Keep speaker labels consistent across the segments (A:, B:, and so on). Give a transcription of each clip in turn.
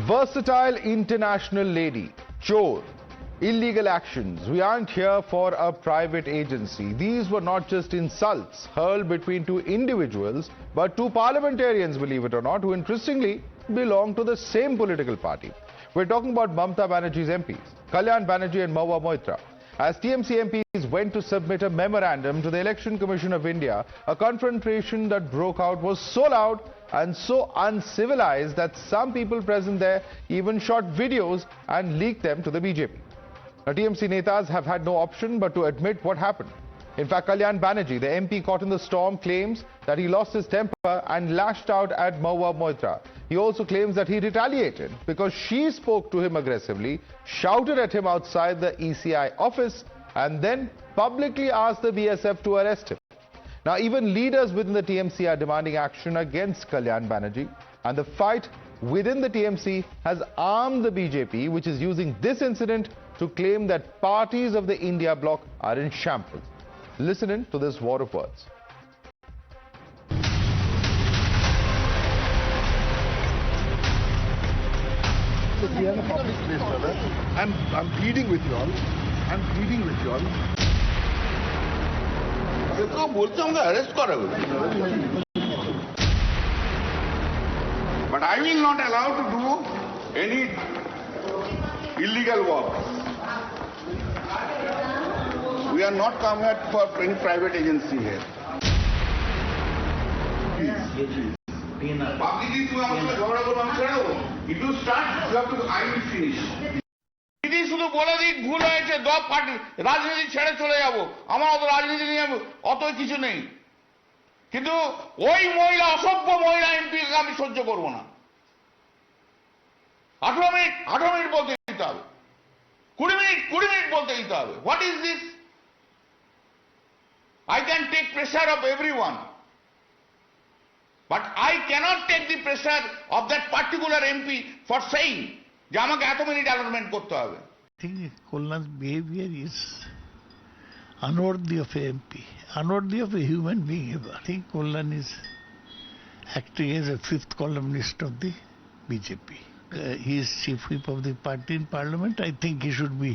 A: Versatile international lady, Chor. Illegal actions. We aren't here for a private agency. These were not just insults hurled between two individuals, but two parliamentarians, believe it or not, who interestingly belong to the same political party. We're talking about Mamata Banerjee's MPs, Kalyan Banerjee and Mahua Moitra. As TMC MPs went to submit a memorandum to the Election Commission of India, a confrontation that broke out was so loud and so uncivilized that some people present there even shot videos and leaked them to the BJP. Now, TMC netas have had no option but to admit what happened. In fact, Kalyan Banerjee, the MP caught in the storm, claims that he lost his temper and lashed out at Mahua Moitra. He also claims that he retaliated because she spoke to him aggressively, shouted at him outside the ECI office, and then publicly asked the BSF to arrest him. Now, even leaders within the TMC are demanding action against Kalyan Banerjee, and the fight within the TMC has armed the BJP, which is using this incident to claim that parties of the India bloc are in shambles. Listen in to this war of words.
B: We are in a public place, brother. I'm pleading with you all. I'm pleading with you all.
C: But I will not allow to do any illegal work. We are not come here for any private agency here. If you start, you have to, I will finish. দিদি শুধু বলে দিক ভুল হয়েছে দল party রাজনীতি ছেড়ে চলে যাব আমার অত রাজনীতি নিয়ে অত কিছু নেই কিন্তু ওই মহিলা অসভ্য মহিলা এমপিকে আমি সহ্য করব না 18 মিনিট বলতে দিতে হবে 20 মিনিট বলতে দিতে হবে what is this I can take pressure of everyone but I cannot take the pressure of that particular MP for saying যে আমাকে এত মিনিট অ্যালটমেন্ট করতে হবে
D: I think Kalyan's behavior is unworthy of a MP, unworthy of a human being. I think Kalyan is acting as a fifth columnist of the BJP. He is chief whip of the party in parliament. I think he should be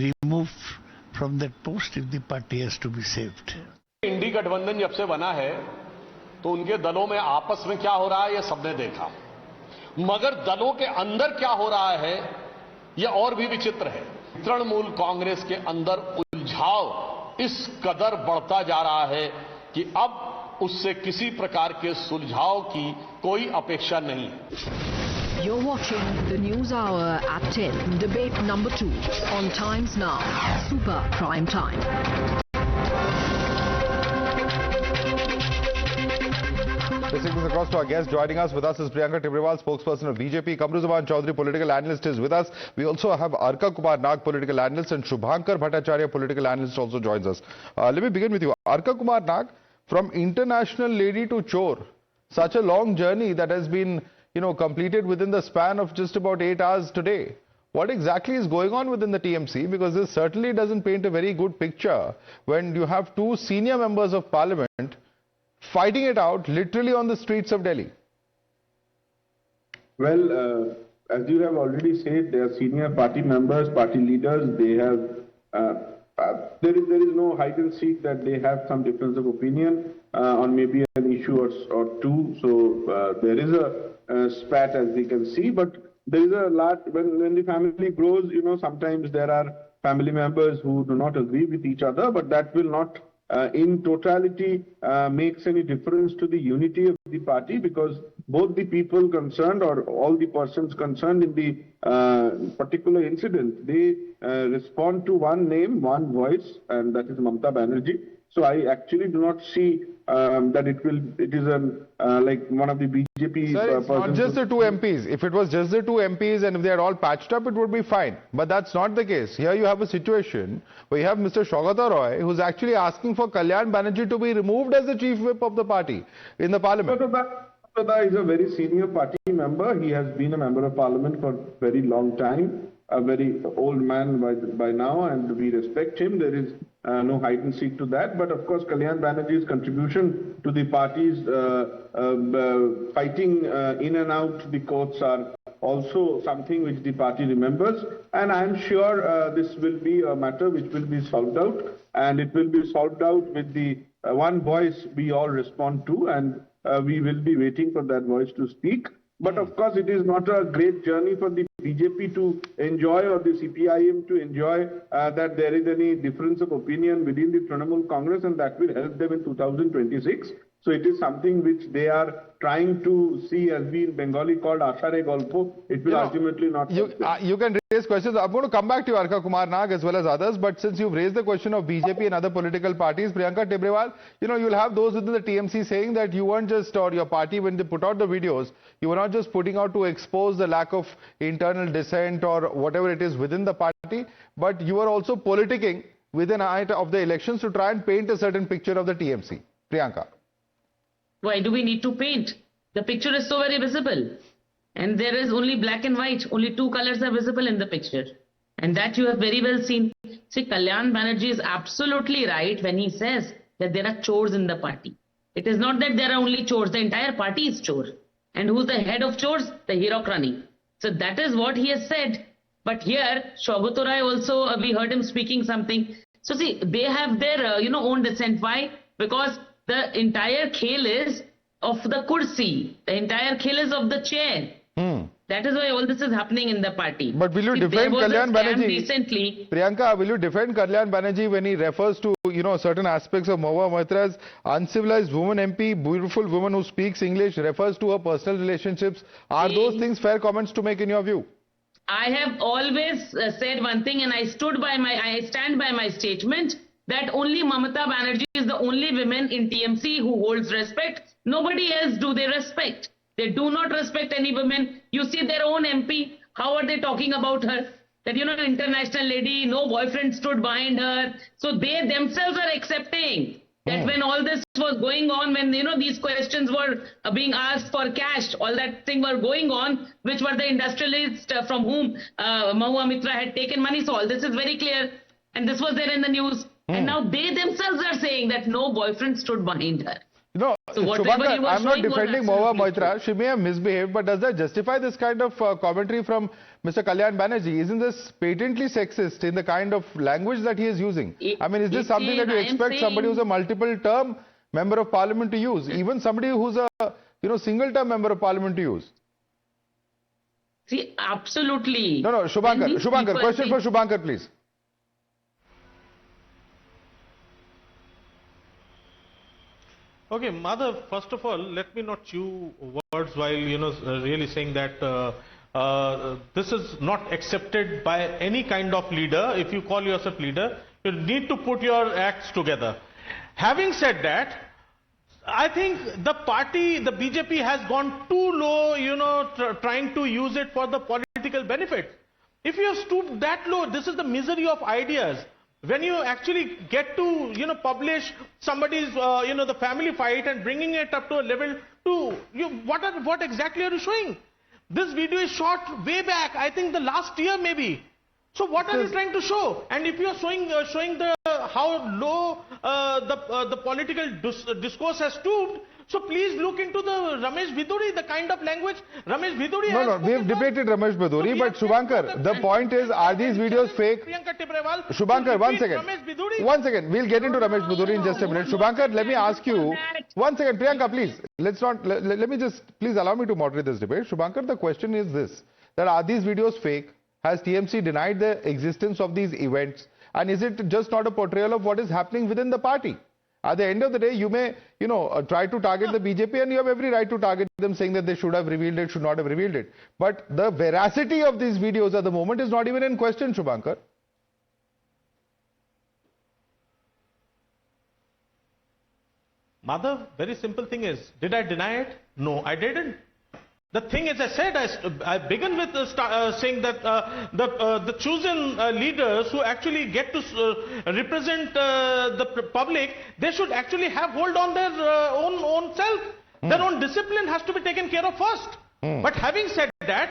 D: removed from that post if the party has to be saved.
E: इंडी गठबंधन जब से बना है तो उनके दलों में आपस में क्या हो रहा है ये सबने देखा मगर दलों के अंदर क्या हो रहा है यह और भी विचित्र है तृणमूल कांग्रेस के अंदर उलझाव इस कदर बढ़ता जा रहा है कि अब उससे किसी प्रकार के सुलझाव की कोई अपेक्षा नहीं है
F: You're watching the News Hour at 10, debate number 2 on Times Now, Super Prime Time.
A: Listening across to our guest, joining us with us is Priyanka Tibrewal, spokesperson of BJP. Kamruzaman Chaudhary, political analyst, is with us. We also have Arka Kumar Nag, political analyst, and Shubhankar Bhattacharya, political analyst, also joins us. Let me begin with you. Arka Kumar Nag, from international lady to Chor, such a long journey that has been completed within the span of just about 8 hours today. What exactly is going on within the TMC? Because this certainly doesn't paint a very good picture when you have two senior members of parliament fighting it out literally on the streets of Delhi.
G: Well, as you have already said, they are senior party members, party leaders. They have there is no hide and seek that they have some difference of opinion on maybe an issue or two. So there is a spat, as we can see, but there is a lot when the family grows. Sometimes there are family members who do not agree with each other, but that will not in totality makes any difference to the unity of the party, because both the people concerned or all the persons concerned in the particular incident, they respond to one name, one voice, and that is Mamata Banerjee. So I actually do not see that it is like one of the BJP
A: Sir, it's not just the two MPs. If it was just the two MPs and if they are all patched up, it would be fine. But that's not the case. Here you have a situation where you have Mr. Saugata Roy, who's actually asking for Kalyan Banerjee to be removed as the chief whip of the party in the parliament.
G: Saugata is a very senior party member. He has been a member of parliament for a very long time. A very old man by now, and we respect him. There is no hide and seek to that. But of course, Kalyan Banerjee's contribution to the party's fighting in and out the courts are also something which the party remembers, and I am sure this will be a matter which will be solved out, and it will be solved out with the one voice we all respond to, and we will be waiting for that voice to speak. But of course, it is not a great journey for the BJP to enjoy, or the CPIM to enjoy, that there is any difference of opinion within the Trinamool Congress, and that will help them in 2026. So it is something which they are trying to see, as we in Bengali called Ashare Golpo. It will ultimately not.
A: You can raise questions. I'm going to come back to you, Arka Kumar Nag, as well as others. But since you've raised the question of BJP and other political parties, Priyanka Tibrewal, you'll have those within the TMC saying that you weren't just, or your party, when they put out the videos, you were not just putting out to expose the lack of internal dissent or whatever it is within the party, but you are also politicking within a night of the elections to try and paint a certain picture of the TMC. Priyanka.
H: Why do we need to paint? The picture is so very visible. And there is only black and white. Only two colors are visible in the picture. And that you have very well seen. See, Kalyan Banerjee is absolutely right when he says that there are chores in the party. It is not that there are only chores. The entire party is chore. And who's the head of chores? The Hirokrani. So that is what he has said. But here, Shaugato also, we heard him speaking something. So see, they have their, own dissent. Why? Because the entire khel is of the kursi. The entire khel is of the chair. That is why all this is happening in the party.
A: But will you defend Kalyan Banerjee?
H: Recently,
A: Priyanka, will you defend Kalyan Banerjee when he refers to, certain aspects of Mahua Moitra's uncivilized woman MP, beautiful woman who speaks English, refers to her personal relationships? Are those things fair comments to make in your view?
H: I have always said one thing, and I stand by my statement, that only Mamata Banerjee is the only woman in TMC who holds respect. Nobody else do they respect. They do not respect any women. You see their own MP, how are they talking about her? That, international lady, no boyfriend stood behind her. So they themselves are accepting that when all this was going on, when, these questions were being asked for cash, all that thing were going on, which were the industrialists from whom Mahua Mitra had taken money. So all this is very clear. And this was there in the news. And now they themselves are saying that no boyfriend stood behind her.
A: So Shubhankar, I'm not defending Mahua Moitra. She may have misbehaved, but does that justify this kind of commentary from Mr. Kalyan Banerjee? Isn't this patently sexist in the kind of language that he is using? Is this something that you expect somebody who's a multiple-term member of parliament to use? Even somebody who's a single-term member of parliament to use?
H: See, absolutely.
A: No, Shubhankar, question for Shubhankar, please.
I: Okay, Madhav, first of all, let me not chew words while, really saying that this is not accepted by any kind of leader. If you call yourself leader, you need to put your acts together. Having said that, I think the party, the BJP has gone too low, trying to use it for the political benefit. If you have stooped that low, this is the misery of ideas. When you actually get to, publish somebody's, the family fight and bringing it up to a level to, what exactly are you showing? This video is shot way back, I think the last year maybe. So what are you trying to show? And if you are showing the how low the political discourse has stooped, so please look into the Ramesh Biduri, the kind of language Ramesh Biduri has.
A: No, we have debated Ramesh Biduri, but Shubhankar, the point is, are these videos fake? Shubhankar, one second, we'll get into Ramesh Biduri in just a minute. Shubhankar, let me ask you, one second, Priyanka, please, let me just, please allow me to moderate this debate. Shubhankar, the question is this, that are these videos fake? Has TMC denied the existence of these events? And is it just not a portrayal of what is happening within the party? At the end of the day, you may, try to target the BJP, and you have every right to target them, saying that they should have revealed it, should not have revealed it. But the veracity of these videos at the moment is not even in question, Shubhankar.
I: Madhav, very simple thing is, did I deny it? No, I didn't. The thing is, I said, I began with saying that the chosen leaders who actually get to represent the public, they should actually have hold on their own self. Their own discipline has to be taken care of first. But having said that,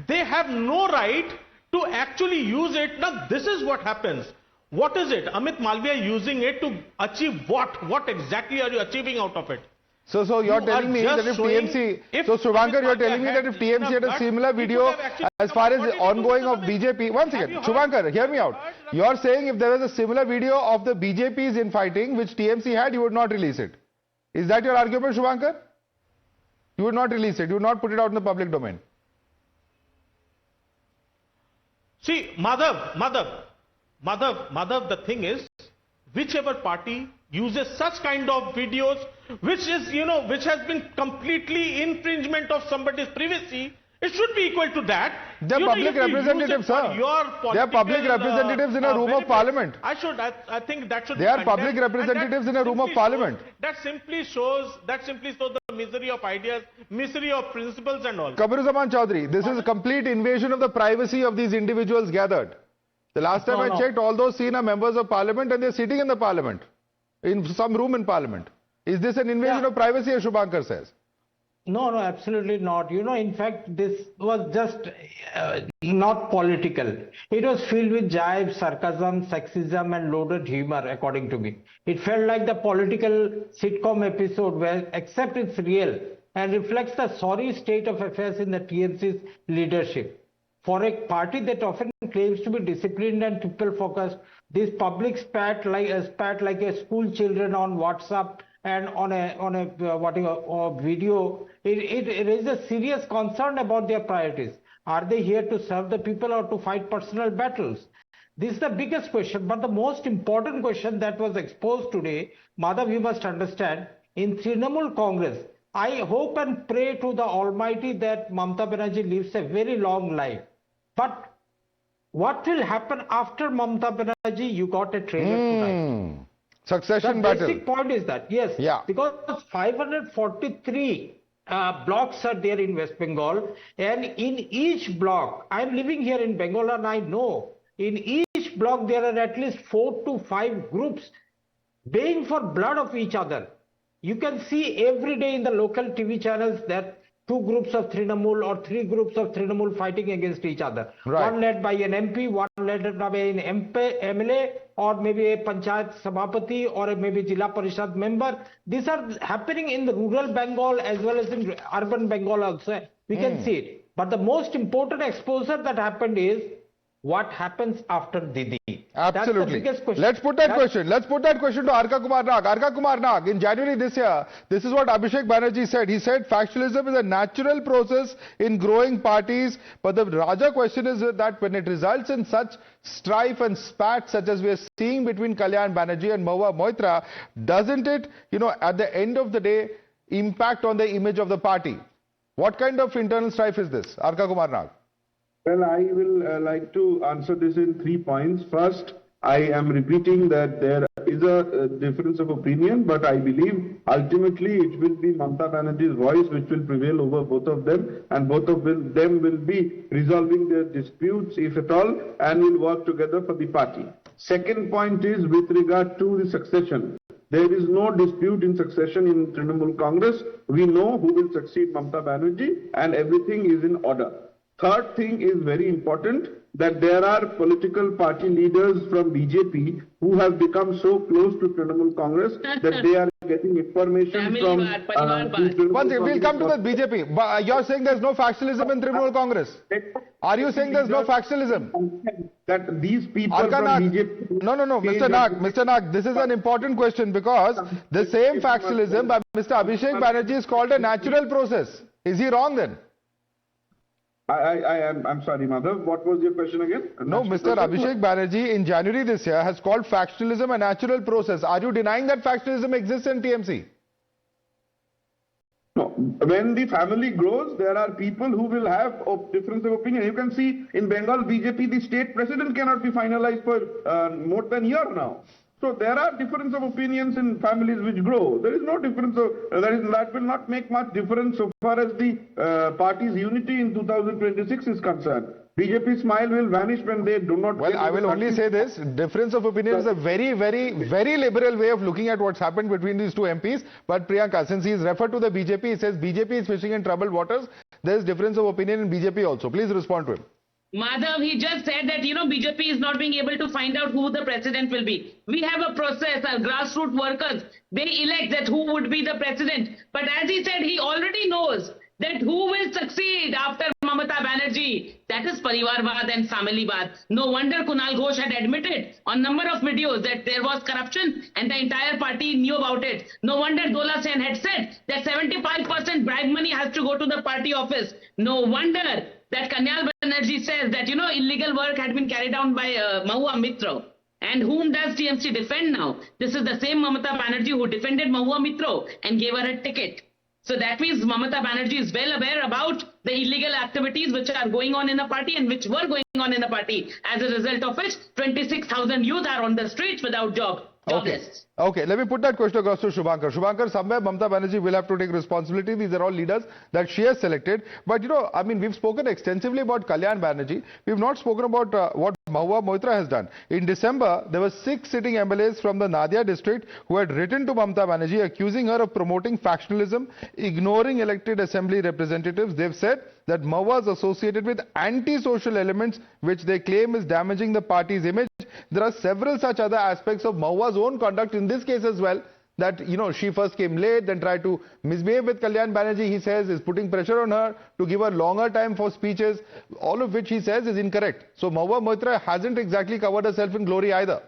I: they have no right to actually use it. Now, this is what happens. What is it? Amit Malviya using it to achieve what? What exactly are you achieving out of it?
A: So you're telling me that if TMC, so Shubhankar, you're telling me that if TMC had a similar video as far as the ongoing of BJP, one second, Shubhankar, hear me out. You're saying if there was a similar video of the BJP's infighting, which TMC had, you would not release it. Is that your argument, Shubhankar? You would not release it, you would not put it out in the public domain.
I: See, Madhav, the thing is, whichever party uses such kind of videos, which is, which has been completely infringement of somebody's privacy, it should be equal to that.
A: They are public representatives, sir. They are public representatives in a room of parliament.
I: I think that should be.
A: They are public representatives in a room of parliament.
I: That simply shows the misery of ideas, misery of principles and all.
A: Kabiruzaman Chaudhary, this is a complete invasion of the privacy of these individuals gathered. The last time I checked, all those seen are members of parliament and they're sitting in the parliament, in some room in parliament. Is this an invasion of privacy, as Shubhankar says?
J: No, absolutely not. In fact, this was just not political. It was filled with jibes, sarcasm, sexism and loaded humor, according to me. It felt like the political sitcom episode where, except it's real and reflects the sorry state of affairs in the TMC's leadership. For a party that often claims to be disciplined and people-focused, this public spat like a school children on WhatsApp and on a video, it raises a serious concern about their priorities. Are they here to serve the people or to fight personal battles? This is the biggest question, but the most important question that was exposed today, Madhav, you must understand, in Trinamool Congress, I hope and pray to the Almighty that Mamata Banerjee lives a very long life. But what will happen after Mamata Banerjee? You got a trailer tonight.
A: Succession
J: battle.
A: The
J: basic point is that, yes, because 543 blocks are there in West Bengal, and in each block, I'm living here in Bengal and I know, in each block there are at least 4 to 5 groups baying for blood of each other. You can see every day in the local TV channels that 2 groups of Trinamool or 3 groups of Trinamool fighting against each other.
A: Right.
J: One led by an MP, one led by an MLA, or maybe a Panchayat Sabhapati, or maybe Jila Parishad member. These are happening in the rural Bengal as well as in urban Bengal also. We can see it. But the most important exposure that happened is what happens after Didi.
A: Absolutely.
J: That's the biggest question.
A: Let's put that question to Arka Kumar Nag. Arka Kumar Nag, in January this year, this is what Abhishek Banerjee said. He said factionalism is a natural process in growing parties, but the larger question is that when it results in such strife and spat such as we are seeing between Kalyan Banerjee and Mahua Moitra, doesn't it, at the end of the day, impact on the image of the party? What kind of internal strife is this? Arka Kumar Nag.
G: Well, I will like to answer this in 3 points. First, I am repeating that there is a difference of opinion, but I believe ultimately it will be Mamata Banerjee's voice which will prevail over both of them, and both of them will be resolving their disputes, if at all, and will work together for the party. Second point is with regard to the succession. There is no dispute in succession in Trinamool Congress. We know who will succeed Mamata Banerjee, and everything is in order. Third thing is very important, that there are political party leaders from BJP who have become so close to Trinamool Congress that they are getting information from...
A: One thing, we'll come to the BJP. You're saying there's no factionalism in Trinamool Congress. Are you saying there's no factionalism?
G: That these people from BJP...
A: No, Mr. Nag, this is an important question because the same factionalism by Mr. Abhishek Banerjee is called a natural process. Is he wrong then?
G: I'm sorry, Madhav. What was your question again?
A: No, Mr. Abhishek Banerjee in January this year has called factionalism a natural process. Are you denying that factionalism exists in TMC?
G: No. When the family grows, there are people who will have a difference of opinion. You can see in Bengal BJP, the state president cannot be finalized for more than a year now. So there are difference of opinions in families which grow. There is no difference of, that will not make much difference so far as the party's unity in 2026 is concerned. BJP smile will vanish when they do not...
A: Well, I will only say this, difference of opinion is a very, very, very liberal way of looking at what's happened between these 2 MPs. But Priyanka, since he is referred to the BJP, he says BJP is fishing in troubled waters. There is difference of opinion in BJP also. Please respond to him.
H: Madhav, he just said that, BJP is not being able to find out who the president will be. We have a process, our grassroots workers, they elect that who would be the president. But as he said, he already knows that who will succeed after Mamata Banerjee. That is Parivarvad and Samilibad. No wonder Kunal Ghosh had admitted on number of videos that there was corruption and the entire party knew about it. No wonder Dola Sen had said that 75% bribe money has to go to the party office. No wonder that Kalyan Banerjee says that, illegal work had been carried out by Mahua Mitra. And whom does TMC defend now? This is the same Mamata Banerjee who defended Mahua Mitra and gave her a ticket. So that means Mamata Banerjee is well aware about the illegal activities which are going on in the party and which were going on in the party. As a result of which, 26,000 youth are on the streets without jobless.
A: Okay, let me put that question across to Shubhankar. Shubhankar, somewhere Mamata Banerjee will have to take responsibility. These are all leaders that she has selected. But, we've spoken extensively about Kalyan Banerjee. We've not spoken about what Mahua Moitra has done. In December, there were 6 sitting MLAs from the I.N.D.I.A district who had written to Mamata Banerjee accusing her of promoting factionalism, ignoring elected assembly representatives. They've said that Mahua is associated with anti-social elements which they claim is damaging the party's image. There are several such other aspects of Mahua's own conduct in this case as well, that, she first came late, then tried to misbehave with Kalyan Banerjee, he says, is putting pressure on her to give her longer time for speeches, all of which he says is incorrect. So Mahua Moitra hasn't exactly covered herself in glory either.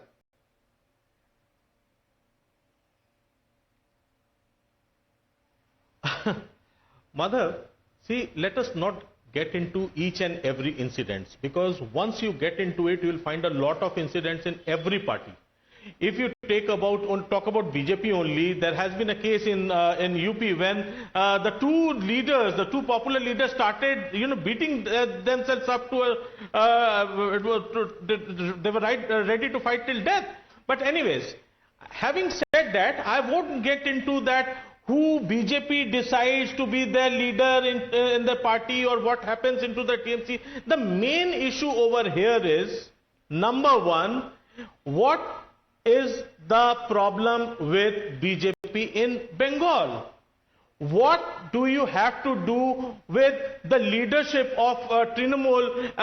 I: Mother, see, let us not get into each and every incident, because once you get into it, you will find a lot of incidents in every party. If you talk about BJP only, there has been a case in UP when the two popular leaders started, beating themselves up to they were ready to fight till death. But anyways, having said that, I won't get into that who BJP decides to be their leader in the party or what happens into the TMC. The main issue over here is, number one, what is the problem with BJP in Bengal? What do you have to do with the leadership of Trinamool?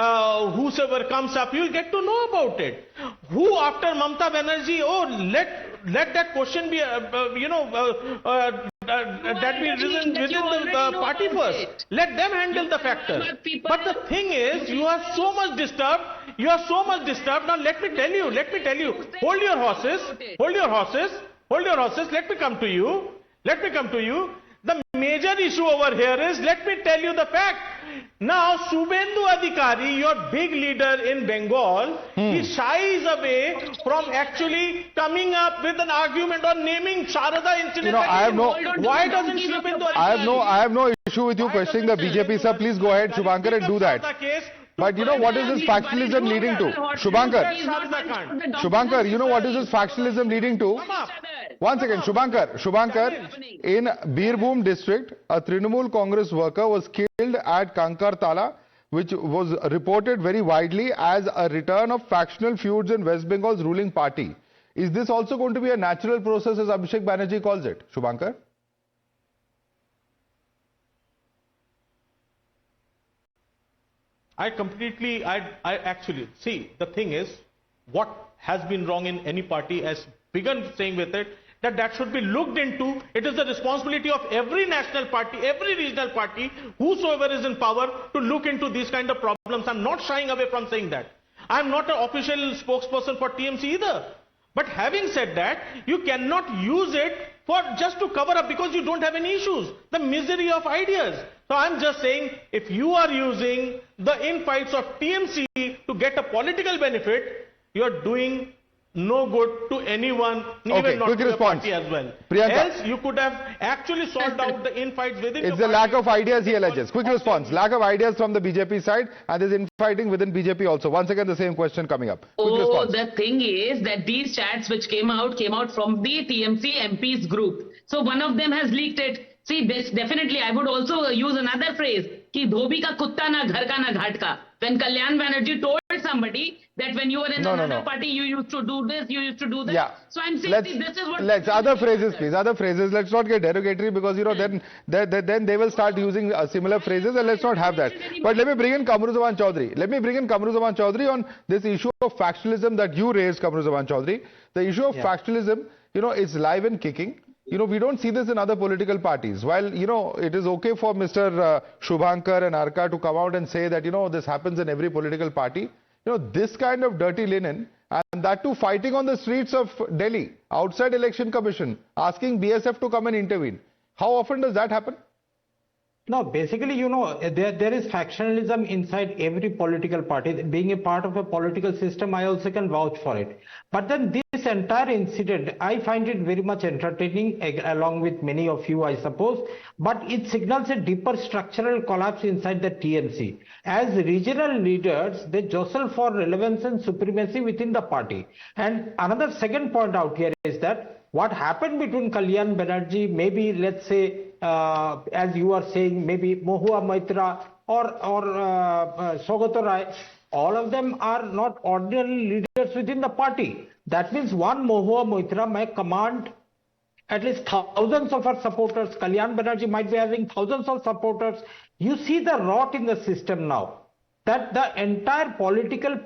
I: Whosoever comes up, you'll get to know about it. Who after Mamata Banerjee? Oh, let that question be, that be within the party first. Let them handle the factor. But the thing is, you are so much disturbed. You are so much disturbed. Now let me tell you. Hold your horses. Let me come to you. The major issue over here is, let me tell you the fact. Now, Subhendu Adhikari, your big leader in Bengal, he shies away from actually coming up with an argument on naming Sharada incident. Why doesn't Subhendu Adhikari?
A: I have no issue with you questioning the BJP, sir. Please go ahead, Shubhankar, and do that. But what is this factionalism leading to? Shubhankar, what is this factionalism leading to? One second, Shubhankar, in Birbhum district, a Trinamool Congress worker was killed at Kankartala, which was reported very widely as a return of factional feuds in West Bengal's ruling party. Is this also going to be a natural process, as Abhishek Banerjee calls it? Shubhankar?
I: I actually, see, the thing is, what has been wrong in any party, as begun saying with it, that should be looked into. It is the responsibility of every national party, every regional party, whosoever is in power, to look into these kind of problems. I'm not shying away from saying that. I'm not an official spokesperson for TMC either. But having said that, you cannot use it for just to cover up because you don't have any issues. The misery of ideas. So I'm just saying, if you are using the infights of TMC to get a political benefit, you are doing no good to anyone, even not to the party as well.
A: Priyanka.
I: Else you could have actually solved out the infights within
A: It's the lack of ideas he alleges. Quick response. Lack of ideas from the BJP side, and there's infighting within BJP also. Once again, the same question coming up. Quick response.
H: The thing is that these chats which came out from the TMC MPs group. So one of them has leaked it. See, this definitely, I would also use another phrase, ki dhobi ka kutta na ghar ka na ghat ka. When Kalyan Banerjee told somebody that when you were in another party, you used to do this, you used to do that.
A: Yeah.
H: So I'm saying, see, this is what...
A: Let's other phrases, please. Other phrases. Let's not get derogatory because, you know, then they will start using similar phrases, and let's not have that. But let me bring in Kamruzaman Chaudhary. Let me bring in Kamruzaman Chaudhary on this issue of factionalism that you raised, Kamruzaman Chaudhary. The issue of factionalism, you know, is live and kicking. You know, we don't see this in other political parties. While, you know, it is okay for Mr. Shubhankar and Arka to come out and say that, you know, this happens in every political party. You know, this kind of dirty linen, and that too fighting on the streets of Delhi, outside Election Commission, asking BSF to come and intervene. How often does that happen?
J: No, basically, you know, there is factionalism inside every political party. Being a part of a political system, I also can vouch for it. But then this entire incident, I find it very much entertaining, along with many of you, I suppose. But it signals a deeper structural collapse inside the TMC. As regional leaders, they jostle for relevance and supremacy within the party. And another second point out here is that what happened between Kalyan Banerjee, maybe let's say, as you are saying, maybe Mahua, Moitra or Sogato Rai, all of them are not ordinary leaders within the party. That means one Mahua, Moitra may command at least thousands of her supporters. Kalyan Banerjee might be having thousands of supporters. You see the rot in the system now. That the entire political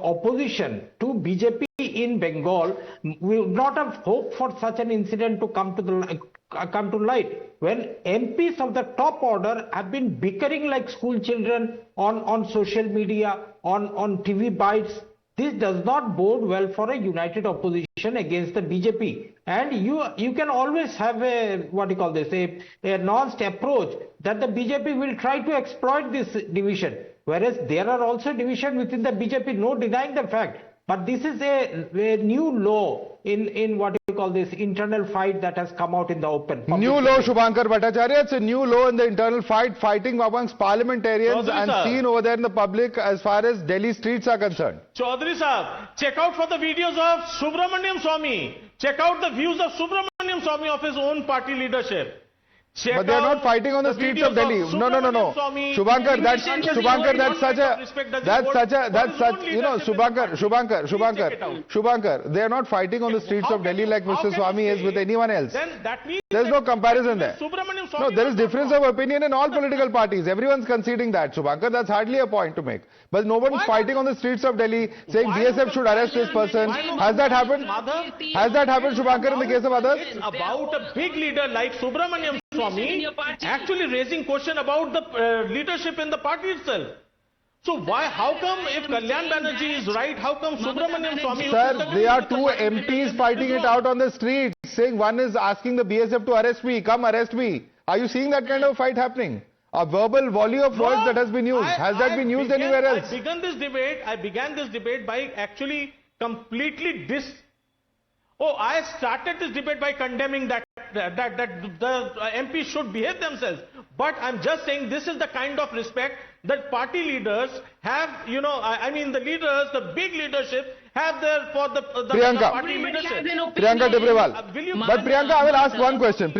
J: opposition to BJP in Bengal will not have hoped for such an incident to come to light. When MPs of the top order have been bickering like school children on social media, on TV bites, this does not bode well for a united opposition against the BJP. And you can always have a, what do you call this, a nuanced approach that the BJP will try to exploit this division. Whereas there are also divisions within the BJP, no denying the fact. But this is a new law in what you call this internal fight that has come out in the open.
A: New law, Shubhankar Bhattacharya. It's a new law in the internal fighting amongst parliamentarians and seen over there in the public as far as Delhi streets are concerned.
I: Chaudhary Sahab, check out for the videos of Subramaniam Swamy. Check out the views of Subramaniam Swamy of his own party leadership.
A: But they are not fighting on the streets of Delhi. No. Shubhankar, that's Shubhankar, they are not fighting on the streets of Delhi like Mr. Swamy is with anyone else. There's no comparison there. No, there is difference of opinion in all political parties. Everyone's conceding that, Shubhankar. That's hardly a point to make. But no one's fighting on the streets of Delhi saying BSF should arrest this person. Has that happened? Has that happened, Shubhankar, in the case of others?
I: It's about a big leader like Subramaniam Swamy actually raising question about the leadership in the party itself. So why, how come if Kalyan Banerjee is right, how come Subramaniam Swamy...
A: Sir, they are two MPs fighting it out on the streets, saying one is asking the BSF to arrest me, come arrest me. Are you seeing that kind of fight happening? A verbal volley of words that has been used. Has that been used anywhere else?
I: I began this debate by actually completely I started this debate by condemning that the MPs should behave themselves. But I'm just saying this is the kind of respect that party leaders have, you know, I mean the leaders, the big leadership have there for the party leadership.
A: Priyanka Debrewal. But Priyanka, I will ask one question.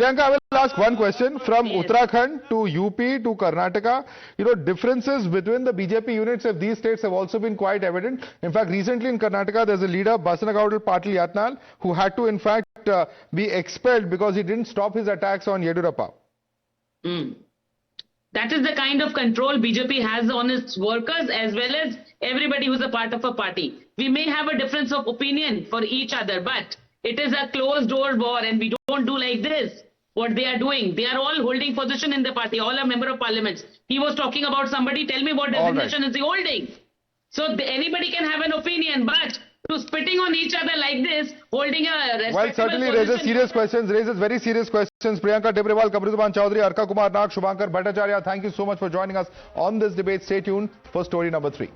A: From Uttarakhand to UP to Karnataka. You know, differences between the BJP units of these states have also been quite evident. In fact, recently in Karnataka, there's a leader, Basanagaudal Patil Yatnal, who had to in fact be expelled because he didn't stop his attacks on Yediyurappa.
H: That is the kind of control BJP has on its workers as well as everybody who's a part of a party. We may have a difference of opinion for each other, but it is a closed door war and we don't do like this. What they are doing, they are all holding position in the party, all are member of parliaments. He was talking about somebody, tell me what designation is he holding. So anybody can have an opinion, but to spitting on each other like this, holding a respectable
A: Well, certainly raises serious questions, very serious questions. Priyanka Debrewal, Kamruzaman Chaudhary, Arka Kumar Nag, Shubhankar Bhattacharya, thank you so much for joining us on this debate. Stay tuned for story number 3.